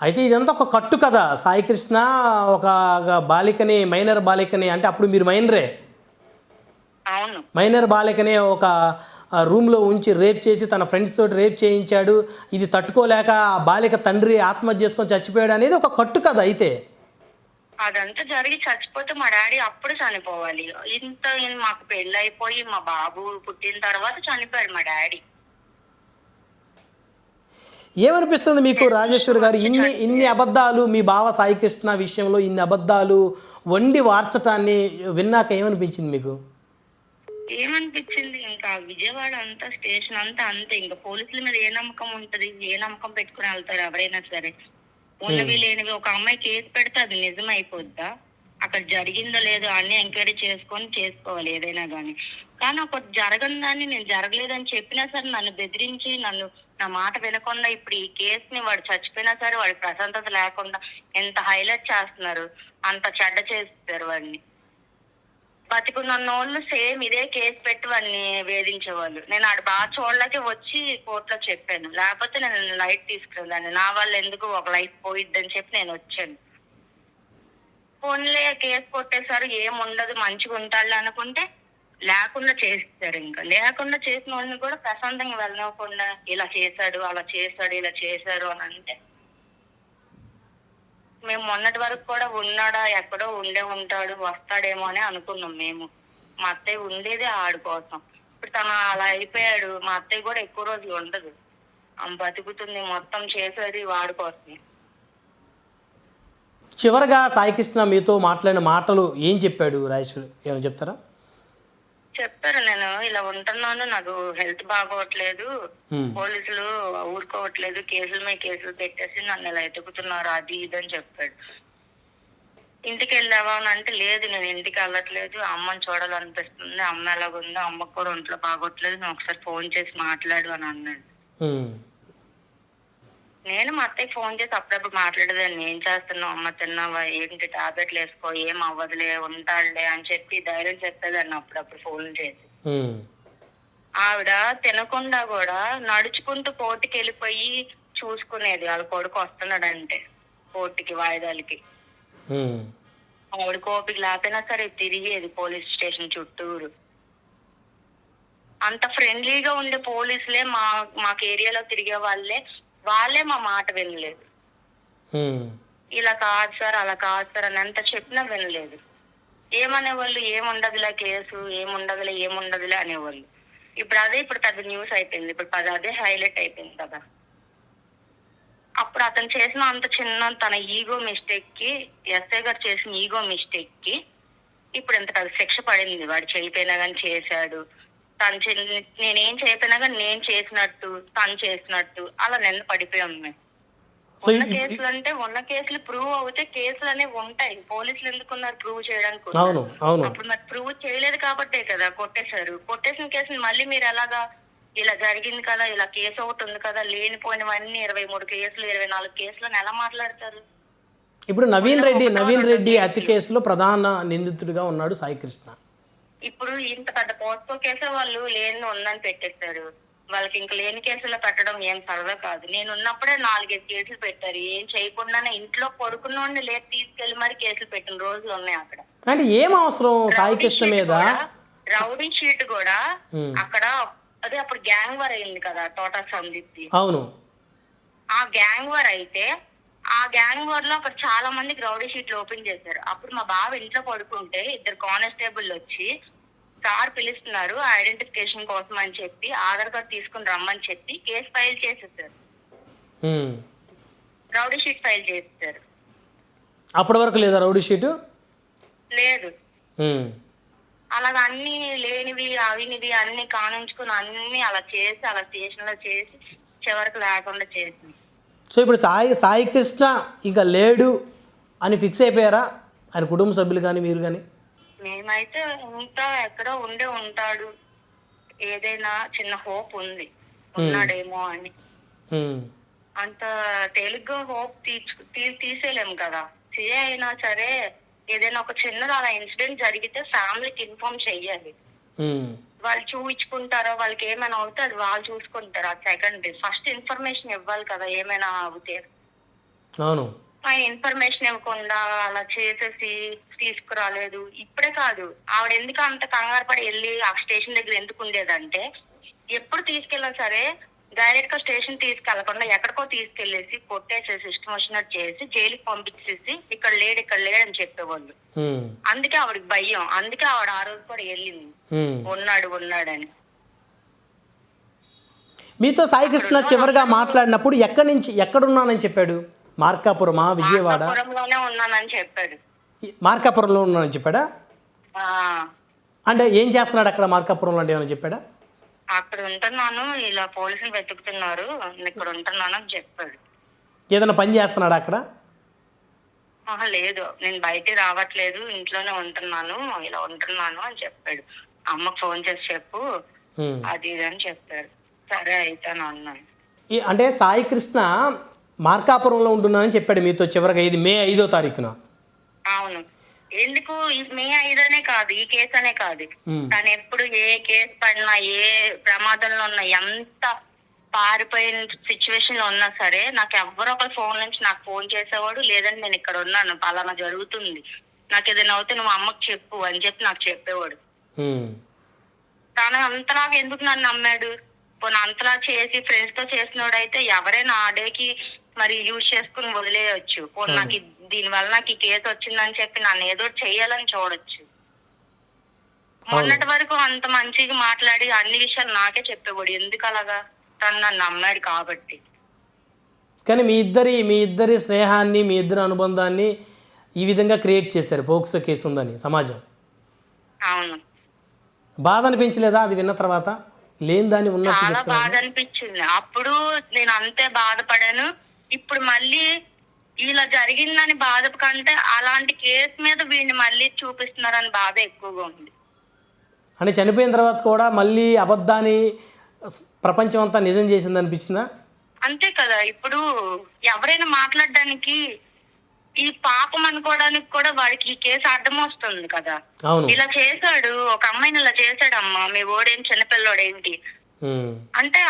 అయితే ఇదంతా ఒక కట్టు కదా. సాయికృష్ణ ఒక బాలికని, మైనర్ బాలికని, అంటే అప్పుడు మీరు మైనరే, అవును. మైనర్ బాలికని ఒక రూమ్లో ఉంచి రేప్ చేసి తన ఫ్రెండ్స్ తోటి రేప్ చేయించాడు. ఇది తట్టుకోలేక ఆ బాలిక తండ్రి ఆత్మహత్య చేసుకొని చచ్చిపోయాడు అనేది ఒక కట్టు కదా. అయితే అదంతా జరిగి చచ్చిపోతే మా డాడీ అప్పుడు చనిపోవాలి. మాకు పెళ్ళైపోయి మా బాబు పుట్టిన తర్వాత చనిపోయాడు మా డాడీ. ఏమనిపిస్తుంది మీకు రాజేశ్వరి గారు? ఇన్ని ఇన్ని అబద్ధాలు మీ బావ సాయికృష్ణ విషయంలో ఇన్ని అబద్ధాలు వండి వార్చటాన్ని విన్నాక ఏమనిపించింది మీకు? ఏమనిపించింది, ఇంకా విజయవాడ అంతా స్టేషన్ అంతా అంతే. ఇంకా పోలీసుల మీద ఏ నమ్మకం ఉంటది? ఏ నమ్మకం పెట్టుకుని వెళ్తారు ఎవరైనా సరే? ఉన్నవి లేనివి ఒక అమ్మాయి కేసు పెడితే అది నిజం అయిపోద్దా? అక్కడ జరిగిందో లేదో అన్ని ఎంక్వైరీ చేసుకోవాలి ఏదైనా కానీ ఒకటి జరగని దాన్ని నేను జరగలేదని చెప్పినా సరే నన్ను బెదిరించి నా మాట వినకుండా ఇప్పుడు ఈ కేసుని వాడు చచ్చిపోయినా సరే వాడి ప్రశాంతత లేకుండా ఎంత హైలైట్ చేస్తున్నారు, అంత చెడ్డ చేస్తారు వాడిని. బతికున్నోళ్ళు సేమ్ ఇదే కేసు పెట్టి వాడిని వేధించేవాళ్ళు. నేను ఆడు బాగా చూడలేకే వచ్చి కోర్టులో చెప్పాను, లేకపోతే నేను లైట్ తీసుకున్నాను. నా వల్ల ఎందుకు ఒక లైఫ్ పోయిద్దని చెప్పి నేను వచ్చాను. ఫోన్లే కేసు కొట్టేశారు, ఏముండదు మంచిగా ఉంటాడు అనుకుంటే లేకుండా చేస్తారు. ఇంకా లేకుండా చేసిన వాళ్ళని కూడా ప్రశాంతంగా వెళ్ళనివ్వకుండా ఇలా చేశాడు, అలా చేశాడు, ఇలా చేశారు అని అంటే, మేము మొన్నటి వరకు కూడా ఉన్నాడా ఎక్కడో ఉంటాడు వస్తాడేమో అని అనుకున్నాం మేము. మా అత్తయ్య ఉండేదే ఆడి కోసం. ఇప్పుడు తను అలా అయిపోయాడు. మా అత్తయ్య కూడా ఎక్కువ రోజులు ఉండదు, ఆమె బతుకుతుంది మొత్తం చేసేది వాడి కోసమే. చివరగా సాయికృష్ణ మీతో మాట్లాడిన మాటలు ఏం చెప్పాడు రాజేశ్వరి? ఏమైనా చెప్తారా? చెప్పారు, నేను ఇలా ఉంటున్నాను, నాకు హెల్త్ బాగోట్లేదు, పోలీసులు ఊరుకోవట్లేదు, కేసుల మీద కేసులు పెట్టేసి నన్ను ఇలా ఎతుకుతున్నారు అది ఇది అని చెప్పాడు. ఇంటికి వెళ్ళావా అని అంటే, లేదు నేను ఇంటికి వెళ్ళట్లేదు, అమ్మని చూడాలనిపిస్తుంది, అమ్మ ఎలాగుందో, అమ్మకు కూడా ఒంట్లో బాగోట్లేదు, నువ్వు ఒకసారి ఫోన్ చేసి మాట్లాడు అని అన్నాడు. నేను మా అత్తయ్య ఫోన్ చేసి అప్పుడప్పుడు మాట్లాడేదాన్ని, ఏం చేస్తున్నావు అమ్మ, తిన్నావా, ఏంటి టాబ్లెట్లు వేసుకో, ఏం అవ్వదులే ఉంటాడులే అని చెప్పి ధైర్యం చెప్పేదాన్ని అప్పుడప్పుడు ఫోన్ చేసి. ఆవిడ తినకుండా కూడా నడుచుకుంటూ కోర్టుకి వెళ్ళిపోయి చూసుకునేది, వాళ్ళ కొడుకు వస్తున్నాడంటే కోర్టుకి వాయిదాలకి. ఆవిడ కోపిక లేకపోయినా సరే తిరిగేది పోలీస్ స్టేషన్ చుట్టూరు. అంత ఫ్రెండ్లీగా ఉండే పోలీసులే మాకు ఏరియాలో తిరిగే వాళ్ళే మా మాట వినలేదు. ఇలా కాదు సార్, అలా కాదు సార్ అని ఎంత చెప్పినా వినలేదు. ఏమనేవాళ్ళు, ఏముండదులే కేసు, ఏముండదులే అనేవాళ్ళు. ఇప్పుడు పెద్ద న్యూస్ అయిపోయింది, ఇప్పుడు అదే హైలైట్ అయిపోయింది కదా. అప్పుడు అతను చేసిన అంత చిన్న తన ఈగో మిస్టేక్ కి, ఎస్ఐ గారు చేసిన ఈగో మిస్టేక్ కి ఇప్పుడు ఎంత పెద్ద శిక్ష పడింది. వాడు చేయపోయినా కానీ చేశాడు, నేనేం చేయకపోయినా కానీ నేను చేసినట్టు, తను చేసినట్టు అలా నిన్న పడిపోయాం మేము. ఉన్న కేసులు అంటే ఉన్న కేసులు ప్రూవ్ అవుతే కేసులు అనేవి ఉంటాయి. పోలీసులు ఎందుకున్నారు ప్రూవ్ చేయడానికి? అప్పుడు మరి ప్రూవ్ చేయలేదు కాబట్టే కదా కొట్టేశారు. కొట్టేసిన కేసుని మళ్ళీ మీరు ఎలాగా, ఇలా జరిగింది కదా, ఇలా కేసు ఒకటి ఉంది కదా, లేనిపోయినవన్నీ 23 కేసులు 24 కేసులను ఎలా మాట్లాడతారు? ఇప్పుడు నవీన్ రెడ్డి హత్య కేసులో ప్రధాన నిందితుడిగా ఉన్నాడు సాయికృష్ణ. ఇప్పుడు ఇంత పెద్ద పోస్కో కేసు వాళ్ళు లేని ఉందని పెట్టేశారు. వాళ్ళకి ఇంక లేని కేసులో పెట్టడం ఏం సరదా కాదు. నేను ఉన్నప్పుడే 4-5 కేసులు పెట్టారు, ఏం చేయకుండానే. ఇంట్లో పడుకున్నోడిని లేపు తీసుకెళ్లి మరి కేసులు పెట్టిన రోజులు ఉన్నాయి అక్కడ. అంటే ఏం అవసరం సాయికృష్ణ మీద? రౌడీ షీట్ కూడా అక్కడ, అదే అప్పుడు గ్యాంగ్ వార్ అయింది కదా తోటా సందీప్. అవును, ఆ గ్యాంగ్ వార్ అయితే ఆ గ్యాంగ్ వార్ లో అక్కడ చాలా మందికి రౌడీ షీట్లు ఓపెన్ చేశారు. అప్పుడు మా బావ ఇంట్లో పడుకుంటే 2 కానిస్టేబుల్ వచ్చి సార్ పిలుస్తున్నారు ఐడెంటిఫికేషన్ కోసం అని చెప్పి ఆధార్ కార్డు తీసుకుని రమ్మని చెప్పి కేసు ఫైల్ చేసేసారు, రౌడీ షీట్ ఫైల్ చేసేసారు. అప్పటి వరకు లేదా రౌడీ షీటు? లేదు. అలాగా అన్ని లేనివి అవినివి అన్ని కానించుకుని అన్ని అలా చేసి అలా స్టేషన్ లో చేసి చివరికి లేకుండా చేసింది. సో ఇప్పుడు సాయికృష్ణ ఇంకా లేడు అని ఫిక్స్ అయిపోయారా ఆయన కుటుంబ సభ్యులు కానీ మీరు కానీ? మేమైతే ఇంకా ఎక్కడో ఉంటాడు, ఏదైనా చిన్న హోప్ ఉంది, ఉన్నాడేమో అని. అంత తేలిగ్గా హోప్ తీసేయలేము కదా. సిఏ అయినా సరే ఏదైనా ఒక చిన్నది అలా ఇన్సిడెంట్ జరిగితే ఫ్యామిలీకి ఇన్ఫార్మ్ చెయ్యాలి. వాళ్ళు చూపించుకుంటారో వాళ్ళకి ఏమైనా అవుతే అది వాళ్ళు చూసుకుంటారు, ఆ సెకండ్. ఫస్ట్ ఇన్ఫర్మేషన్ ఇవ్వాలి కదా ఏమైనా అవుతే. అవును. ఆయన ఇన్ఫర్మేషన్ ఇవ్వకుండా అలా చేసేసి తీసుకురాలేదు. ఇప్పుడే కాదు, ఆవిడ ఎందుకు అంత కంగారు పడి వెళ్ళి ఆ స్టేషన్ దగ్గర ఎందుకు ఉండేదంటే, ఎప్పుడు తీసుకెళ్ళినా సరే డైరెక్ట్ గా స్టేషన్ తీసుకెళ్లకుండా ఎక్కడికో తీసుకెళ్లేసి కొట్టేసేసి ఇష్టం వచ్చినట్టు చేసి జైలుకి పంపించేసి ఇక్కడ లేడు అని చెప్పేవాళ్ళు. అందుకే ఆవిడకి భయం. అందుకే ఆవిడ ఆ రోజు కూడా వెళ్ళింది ఉన్నాడని. మీతో సాయికృష్ణ చివరిగా మాట్లాడినప్పుడు ఎక్కడున్నానని చెప్పాడు? మార్కాపురమా, విజయవాడ? మార్కాపురంలోనే ఉన్నానని చెప్పాడు. మార్కాపురంలో ఉన్నానని చెప్పాడా? అంటే ఏం చేస్తున్నాడు అక్కడ మార్కాపురంలో అంటే ఏమైనా చెప్పాడా? అక్కడ ఉంటున్నాను, ఇలా పోలీసులు వెతుకుతున్నారు, ఇక్కడ ఉంటున్నాను అని చెప్పాడు. ఏదైనా పని చేస్తున్నాడా అక్కడ? లేదు, నేను బయట రావట్లేదు, ఇంట్లోనే ఉంటున్నాను, ఇలా ఉంటున్నాను అని చెప్పాడు. అమ్మకు ఫోన్ చేసి చెప్పు అది ఇది అని చెప్పాడు. సరే అయితాను అన్నాను. అంటే సాయికృష్ణ మార్కాపురంలో ఉంటున్నానని చెప్పాడు మీతో చివరిగా. ఇది మే 5వ తారీఖున. అవును. ఎందుకు మే 5 కాదు, ఈ కేసు అనే కాదు, తను ఎప్పుడు ఏ కేసు పడినా, ఏ ప్రమాదంలో ఉన్నా, ఎంత పారిపోయిన సిచ్యువేషన్ లో ఉన్నా సరే నాకు ఎవ్వరో ఒకరు ఫోన్ నుంచి నాకు ఫోన్ చేసేవాడు. లేదంటే నేను ఇక్కడ ఉన్నాను, పలానా జరుగుతుంది, నాకు ఏదైనా అవుతే నువ్వు అమ్మకు చెప్పు అని చెప్పి నాకు చెప్పేవాడు. తను అంతలాగా ఎందుకు నన్ను నమ్మాడు? పోనీ అంతలా చేసి ఫ్రెండ్స్ తో చేసినోడు అయితే ఎవరైనా ఆ డేకి మరి యూజ్ చేసుకుని వదిలేయచ్చు. పోనీ నాకు దీని వల్ల నాకు ఈ కేసు వచ్చిందని చెప్పి నన్ను ఏదో చెయ్యాలని చూడొచ్చు. మొన్నటి వరకు అంత మంచిగా మాట్లాడి అన్ని విషయాలు నాకే చెప్పేవాడు. ఎందుకు అలాగా? తను నన్ను నమ్మాడు కాబట్టి. కానీ మీ ఇద్దరి స్నేహాన్ని, మీ ఇద్దరి అనుబంధాన్ని ఈ విధంగా క్రియేట్ చేశారు. పోక్సో కేసు ఉందని సమాజం. అవును. బాధ అనిపించలేదా అది విన్న తర్వాత? లేని దాన్ని ఉన్నట్టు చాలా బాధ అనిపించింది. అప్పుడు నేను అంతే బాధపడాను. ఇప్పుడు మళ్ళీ ఇలా జరిగిందని బాధ కంటే అలాంటి కేసు మీద వీడిని మళ్ళీ చూపిస్తున్నారని బాధ ఎక్కువగా ఉంది. అంటే చనిపోయిన తర్వాత కూడా మళ్ళీ అబద్ధాన్ని ప్రపంచం అంతా నిజం చేసింది అనిపించిందా? అంతే కదా. ఇప్పుడు ఎవరైనా మాట్లాడడానికి, ఈ పాపం అనుకోవడానికి కూడా వాడికి ఈ కేసు అడ్డం వస్తుంది కదా. ఇలా చేశాడు, ఒక అమ్మాయిని ఇలా చేశాడమ్మా, మీ ఓడేం చిన్నపిల్లోడేంటి అంటే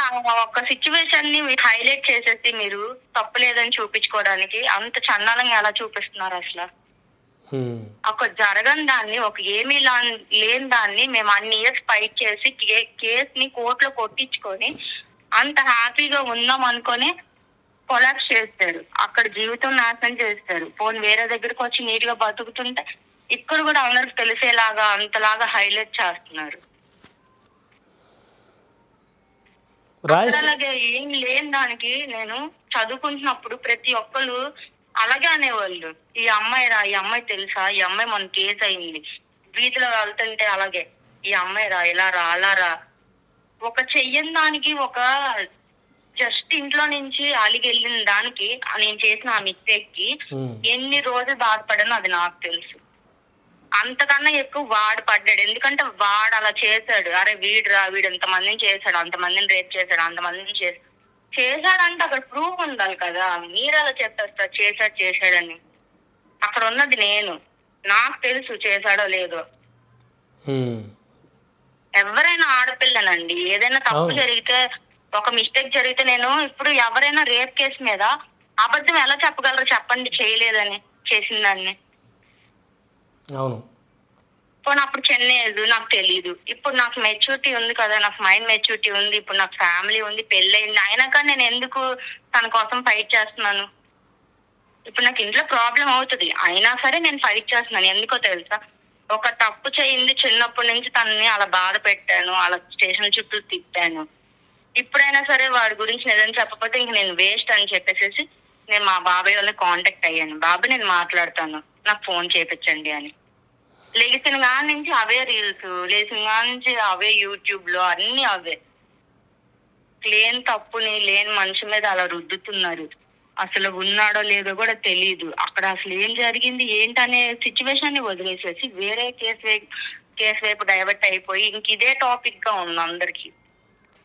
ఒక సిచ్యువేషన్ ని హైలైట్ చేసేసి మీరు తప్పు లేదని చూపించుకోవడానికి అంత చండాలంగా ఎలా చూపిస్తున్నారు అసలు? ఒక జరగని దాన్ని, ఒక ఏమీ లేని దాన్ని మేము అన్ని ఇయర్స్ ఫైట్ చేసి కేసు ని కోర్టులో కొట్టించుకొని అంత హ్యాపీగా ఉన్నాం అనుకొని కొలాప్స్ చేస్తారు. అక్కడ జీవితం నాశనం చేస్తారు. పోనీ వేరే దగ్గరకు వచ్చి నీట్ గా బతుకుతుంటే ఇక్కడ కూడా అందరికి తెలిసేలాగా అంతలాగా హైలైట్ చేస్తున్నారు. అలాగే ఏం లేని దానికి నేను చదువుకుంటున్నప్పుడు ప్రతి ఒక్కరు అలాగే అనేవాళ్ళు, ఈ అమ్మాయి తెలుసా, ఈ అమ్మాయి మన కేసు అయింది, వీధిలో వెళ్తుంటే అలాగే ఈ అమ్మాయి రా, ఇలా రా, అలా రా. ఒక చెయ్యని దానికి, ఒక జస్ట్ ఇంట్లో నుంచి అలిగి వెళ్ళిన దానికి, నేను చేసిన ఆ మిస్టేక్ కి ఎన్ని రోజులు బాధపడానో అది నాకు తెలుసు. అంతకన్నా ఎక్కువ వాడు పడ్డాడు. ఎందుకంటే వాడు అలా చేశాడు. అరే వీడు ఇంతమందిని చేశాడు, అంతమందిని రేప్ చేశాడు, అంతమందిని చేశాడంటే అక్కడ ప్రూఫ్ ఉండాలి కదా. మీరు అలా చెప్పేస్తారు చేశాడని. అక్కడ ఉన్నది నేను, నాకు తెలుసు చేశాడో లేదో. ఎవరైనా ఆడపిల్లనండి, ఏదైనా తప్పు జరిగితే, ఒక మిస్టేక్ జరిగితే, నేను ఇప్పుడు ఎవరైనా రేప్ కేసు మీద అబద్ధం ఎలా చెప్పగలరు చెప్పండి, చేయలేదని, చేసిన దాన్ని. పోనీ అప్పుడు చిన్న ఏజ్, నాకు తెలీదు. ఇప్పుడు నాకు మెచ్యూరిటీ ఉంది కదా, నాకు మైండ్ మెచ్యూరిటీ ఉంది, ఇప్పుడు నాకు ఫ్యామిలీ ఉంది, పెళ్ళయింది. అయినా కానీ నేను ఎందుకు తన కోసం ఫైట్ చేస్తున్నాను? ఇప్పుడు నాకు ఇంట్లో ప్రాబ్లం అవుతుంది, అయినా సరే నేను ఫైట్ చేస్తున్నాను. ఎందుకో తెలుసా? ఒక తప్పు చేయింది, చిన్నప్పటి నుంచి తనని అలా బాధ పెట్టాను, అలా స్టేషన్ చుట్టూ తిప్పాను. ఇప్పుడైనా సరే వాడి గురించి నిజం చెప్పకపోతే ఇంక నేను వేస్ట్ అని చెప్పేసి నేను మా బాబాయ్ వాళ్ళని కాంటాక్ట్ అయ్యాను. బాబాయ్ నేను మాట్లాడతాను, నాకు ఫోన్ చేయించండి అని. లేచిన కాడి నుంచి అవే రీల్స్, లేచిన కాడి నుంచి అవే యూట్యూబ్ లో అన్ని అవే. లేని తప్పుని లేని మనిషి మీద అలా రుద్దుతున్నారు. అసలు ఉన్నాడో లేదో కూడా తెలీదు. అక్కడ అసలు ఏం జరిగింది ఏంటనే సిచ్యువేషన్ ని వదిలేసేసి వేరే కేసు వైపు డైవర్ట్ అయిపోయి ఇంక ఇదే టాపిక్ గా ఉంది అందరికి.